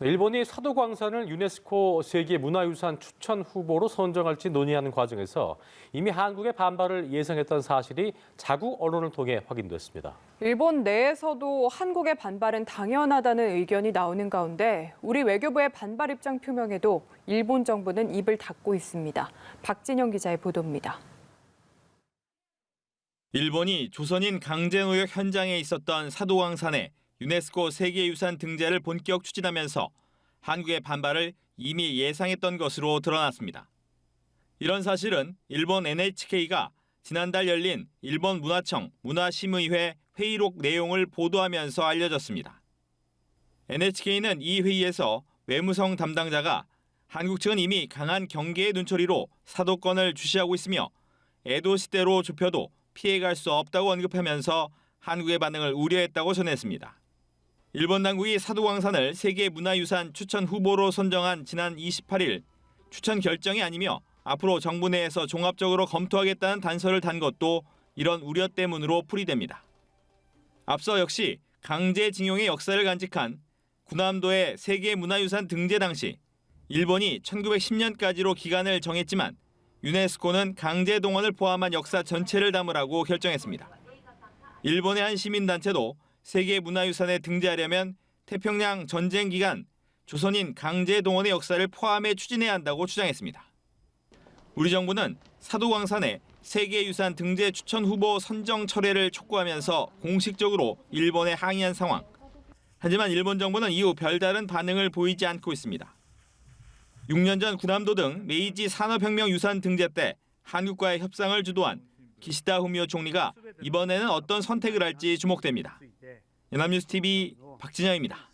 일본이 사도광산을 유네스코 세계문화유산 추천 후보로 선정할지 논의하는 과정에서 이미 한국의 반발을 예상했던 사실이 자국 언론을 통해 확인됐습니다. 일본 내에서도 한국의 반발은 당연하다는 의견이 나오는 가운데 우리 외교부의 반발 입장 표명에도 일본 정부는 입을 닫고 있습니다. 박진영 기자의 보도입니다. 일본이 조선인 강제노역 현장에 있었던 사도광산에 유네스코 세계유산 등재를 본격 추진하면서 한국의 반발을 이미 예상했던 것으로 드러났습니다. 이런 사실은 일본 NHK가 지난달 열린 일본 문화청 문화심의회 회의록 내용을 보도하면서 알려졌습니다. NHK는 이 회의에서 외무성 담당자가 한국 측은 이미 강한 경계의 눈초리로 사도권을 주시하고 있으며 에도 시대로 좁혀도 피해갈 수 없다고 언급하면서 한국의 반응을 우려했다고 전했습니다. 일본 당국이 사도광산을 세계문화유산 추천 후보로 선정한 지난 28일 추천 결정이 아니며 앞으로 정부 내에서 종합적으로 검토하겠다는 단서를 단 것도 이런 우려 때문으로 풀이됩니다. 앞서 역시 강제징용의 역사를 간직한 군함도의 세계문화유산 등재 당시 일본이 1910년까지로 기간을 정했지만 유네스코는 강제동원을 포함한 역사 전체를 담으라고 결정했습니다. 일본의 한 시민단체도 세계문화유산에 등재하려면 태평양 전쟁 기간 조선인 강제동원의 역사를 포함해 추진해야 한다고 주장했습니다. 우리 정부는 사도광산에 세계유산 등재 추천 후보 선정 철회를 촉구하면서 공식적으로 일본에 항의한 상황. 하지만 일본 정부는 이후 별다른 반응을 보이지 않고 있습니다. 6년 전 군함도 등 메이지 산업혁명 유산 등재 때 한국과의 협상을 주도한 기시다 후미오 총리가 이번에는 어떤 선택을 할지 주목됩니다. 연합뉴스 TV 박진영입니다.